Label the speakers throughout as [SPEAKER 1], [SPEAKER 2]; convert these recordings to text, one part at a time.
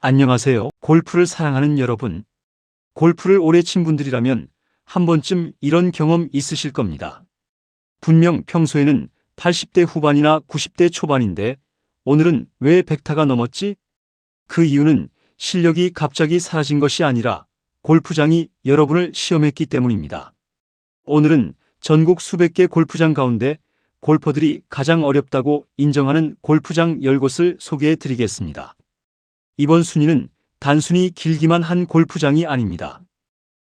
[SPEAKER 1] 안녕하세요. 골프를 사랑하는 여러분. 골프를 오래 친 분들이라면 한 번쯤 이런 경험 있으실 겁니다. 분명 평소에는 80대 후반이나 90대 초반인데 오늘은 왜 100타가 넘었지? 그 이유는 실력이 갑자기 사라진 것이 아니라 골프장이 여러분을 시험했기 때문입니다. 오늘은 전국 수백 개 골프장 가운데 골퍼들이 가장 어렵다고 인정하는 골프장 10곳을 소개해 드리겠습니다. 이번 순위는 단순히 길기만 한 골프장이 아닙니다.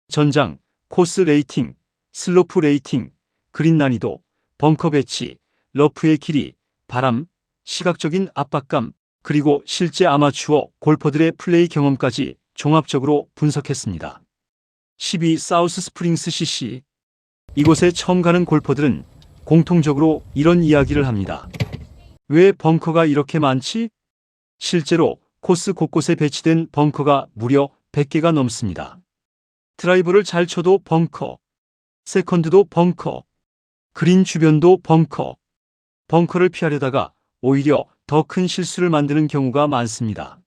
[SPEAKER 1] 전장, 코스 레이팅, 슬로프 레이팅, 그린 난이도, 벙커 배치, 러프의 길이, 바람, 시각적인 압박감, 그리고 실제 아마추어 골퍼들의 플레이 경험까지 종합적으로 분석했습니다. 12 사우스 스프링스 CC. 이곳에 처음 가는 골퍼들은 공통적으로 이런 이야기를 합니다. 왜 벙커가 이렇게 많지? 실제로 코스 곳곳에 배치된 벙커가 무려 100개가 넘습니다. 드라이버를 잘 쳐도 벙커, 세컨드도 벙커, 그린 주변도 벙커, 벙커를 피하려다가 오히려 더 큰 실수를 만드는 경우가 많습니다.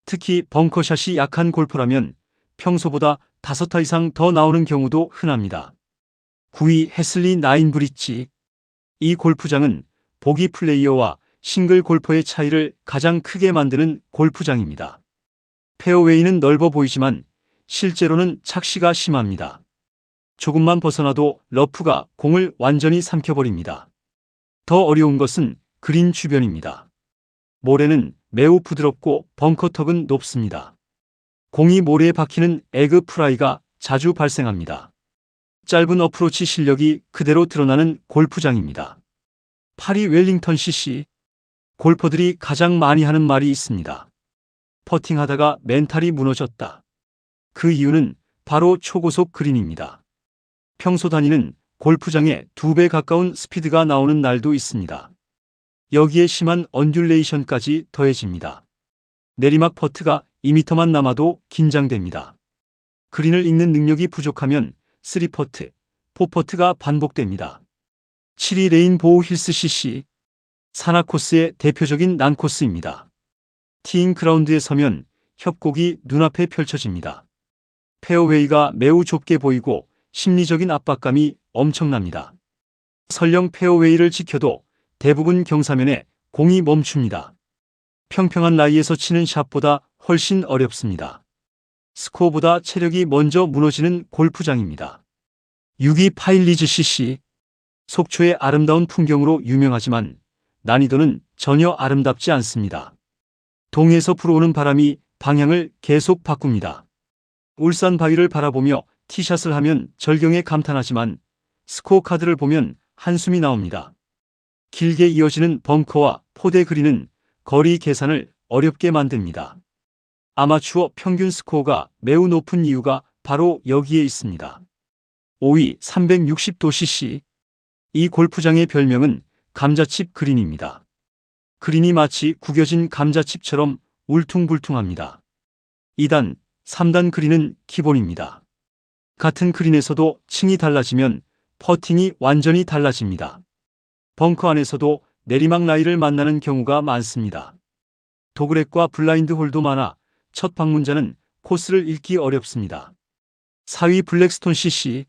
[SPEAKER 1] 특히 벙커샷이 약한 골퍼라면 평소보다 5타 이상 더 나오는 경우도 흔합니다. 9위 해슬리 나인 브릿지. 이 골프장은 보기 플레이어와 싱글 골퍼의 차이를 가장 크게 만드는 골프장입니다. 페어웨이는 넓어 보이지만 실제로는 착시가 심합니다. 조금만 벗어나도 러프가 공을 완전히 삼켜버립니다. 더 어려운 것은 그린 주변입니다. 모래는 매우 부드럽고 벙커턱은 높습니다. 공이 모래에 박히는 에그 프라이가 자주 발생합니다. 짧은 어프로치 실력이 그대로 드러나는 골프장입니다. 8위 웰링턴 CC. 골퍼들이 가장 많이 하는 말이 있습니다. 퍼팅하다가 멘탈이 무너졌다. 그 이유는 바로 초고속 그린입니다. 평소 다니는 골프장에 2배 가까운 스피드가 나오는 날도 있습니다. 여기에 심한 언듈레이션까지 더해집니다. 내리막 퍼트가 2m만 남아도 긴장됩니다. 그린을 읽는 능력이 부족하면 3퍼트, 4퍼트가 반복됩니다. 7위 레인보우 힐스 CC. 산악 코스의 대표적인 난코스입니다. 티잉 그라운드에 서면 협곡이 눈앞에 펼쳐집니다. 페어웨이가 매우 좁게 보이고 심리적인 압박감이 엄청납니다. 설령 페어웨이를 지켜도 대부분 경사면에 공이 멈춥니다. 평평한 라이에서 치는 샷보다 훨씬 어렵습니다. 스코어보다 체력이 먼저 무너지는 골프장입니다. 6위 파일리즈 CC. 속초의 아름다운 풍경으로 유명하지만 난이도는 전혀 아름답지 않습니다. 동해에서 불어오는 바람이 방향을 계속 바꿉니다. 울산 바위를 바라보며 티샷을 하면 절경에 감탄하지만 스코어 카드를 보면 한숨이 나옵니다. 길게 이어지는 벙커와 포대 그린은 거리 계산을 어렵게 만듭니다. 아마추어 평균 스코어가 매우 높은 이유가 바로 여기에 있습니다. 5위 360도 CC. 이 골프장의 별명은 감자칩 그린입니다. 그린이 마치 구겨진 감자칩처럼 울퉁불퉁합니다. 2단, 3단 그린은 기본입니다. 같은 그린에서도 층이 달라지면 퍼팅이 완전히 달라집니다. 벙커 안에서도 내리막 라이를 만나는 경우가 많습니다. 도그렉과 블라인드 홀도 많아 첫 방문자는 코스를 읽기 어렵습니다. 4위 블랙스톤 CC.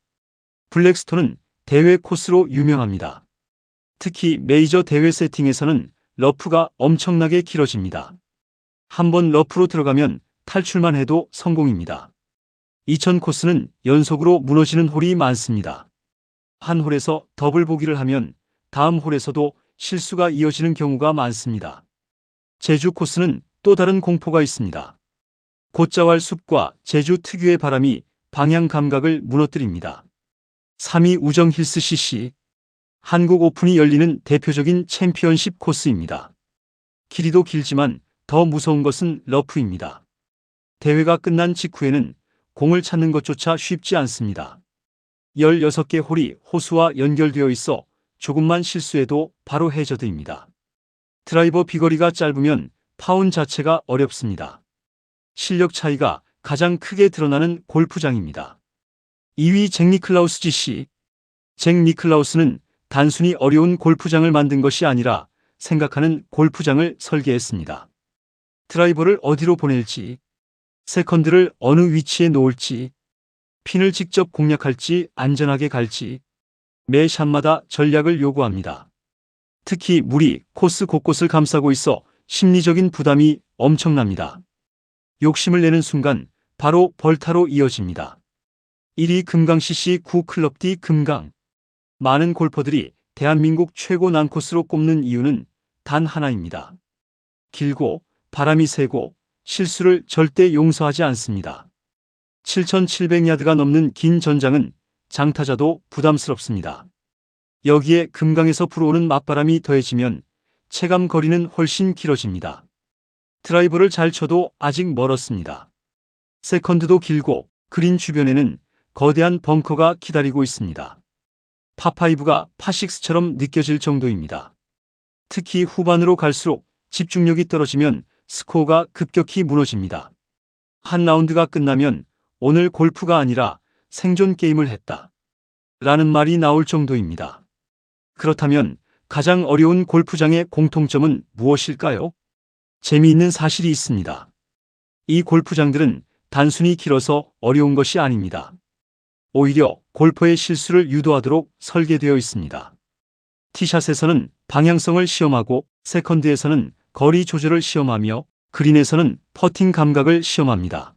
[SPEAKER 1] 블랙스톤은 대회 코스로 유명합니다. 특히 메이저 대회 세팅에서는 러프가 엄청나게 길어집니다. 한번 러프로 들어가면 탈출만 해도 성공입니다. 2000 코스는 연속으로 무너지는 홀이 많습니다. 한 홀에서 더블 보기를 하면 다음 홀에서도 실수가 이어지는 경우가 많습니다. 제주 코스는 또 다른 공포가 있습니다. 곧자왈 숲과 제주 특유의 바람이 방향 감각을 무너뜨립니다. 3위 우정 힐스 CC. 한국 오픈이 열리는 대표적인 챔피언십 코스입니다. 길이도 길지만 더 무서운 것은 러프입니다. 대회가 끝난 직후에는 공을 찾는 것조차 쉽지 않습니다. 16개 홀이 호수와 연결되어 있어 조금만 실수해도 바로 해저드입니다. 드라이버 비거리가 짧으면 파운 자체가 어렵습니다. 실력 차이가 가장 크게 드러나는 골프장입니다. 2위 잭 니클라우스 GC. 잭 니클라우스는 단순히 어려운 골프장을 만든 것이 아니라 생각하는 골프장을 설계했습니다. 드라이버를 어디로 보낼지, 세컨드를 어느 위치에 놓을지, 핀을 직접 공략할지 안전하게 갈지 매 샷마다 전략을 요구합니다. 특히 물이 코스 곳곳을 감싸고 있어 심리적인 부담이 엄청납니다. 욕심을 내는 순간 바로 벌타로 이어집니다. 1위 금강 CC 9 클럽 D 금강. 많은 골퍼들이 대한민국 최고 난코스로 꼽는 이유는 단 하나입니다. 길고 바람이 세고 실수를 절대 용서하지 않습니다. 7,700야드가 넘는 긴 전장은 장타자도 부담스럽습니다. 여기에 금강에서 불어오는 맞바람이 더해지면 체감 거리는 훨씬 길어집니다. 드라이버를 잘 쳐도 아직 멀었습니다. 세컨드도 길고 그린 주변에는 거대한 벙커가 기다리고 있습니다. 파5가 파6처럼 느껴질 정도입니다. 특히 후반으로 갈수록 집중력이 떨어지면 스코어가 급격히 무너집니다. 한 라운드가 끝나면 오늘 골프가 아니라 생존 게임을 했다 라는 말이 나올 정도입니다. 그렇다면 가장 어려운 골프장의 공통점은 무엇일까요? 재미있는 사실이 있습니다. 이 골프장들은 단순히 길어서 어려운 것이 아닙니다. 오히려 골퍼의 실수를 유도하도록 설계되어 있습니다. 티샷에서는 방향성을 시험하고 세컨드에서는 거리 조절을 시험하며 그린에서는 퍼팅 감각을 시험합니다.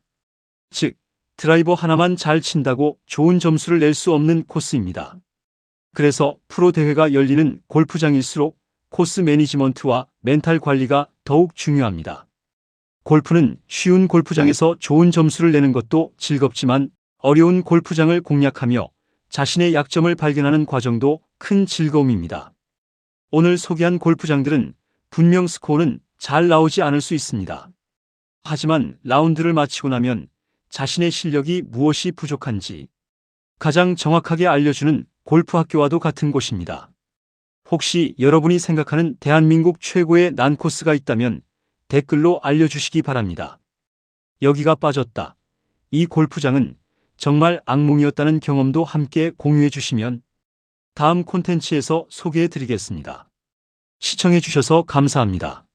[SPEAKER 1] 즉, 드라이버 하나만 잘 친다고 좋은 점수를 낼 수 없는 코스입니다. 그래서 프로 대회가 열리는 골프장일수록 코스 매니지먼트와 멘탈 관리가 더욱 중요합니다. 골프는 쉬운 골프장에서 좋은 점수를 내는 것도 즐겁지만 어려운 골프장을 공략하며 자신의 약점을 발견하는 과정도 큰 즐거움입니다. 오늘 소개한 골프장들은 분명 스코어는 잘 나오지 않을 수 있습니다. 하지만 라운드를 마치고 나면 자신의 실력이 무엇이 부족한지 가장 정확하게 알려주는 골프 학교와도 같은 곳입니다. 혹시 여러분이 생각하는 대한민국 최고의 난코스가 있다면 댓글로 알려주시기 바랍니다. 여기가 빠졌다. 이 골프장은 정말 악몽이었다는 경험도 함께 공유해 주시면 다음 콘텐츠에서 소개해 드리겠습니다. 시청해 주셔서 감사합니다.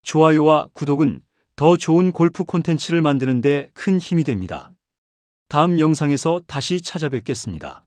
[SPEAKER 1] 좋아요와 구독은 더 좋은 골프 콘텐츠를 만드는 데 큰 힘이 됩니다. 다음 영상에서 다시 찾아뵙겠습니다.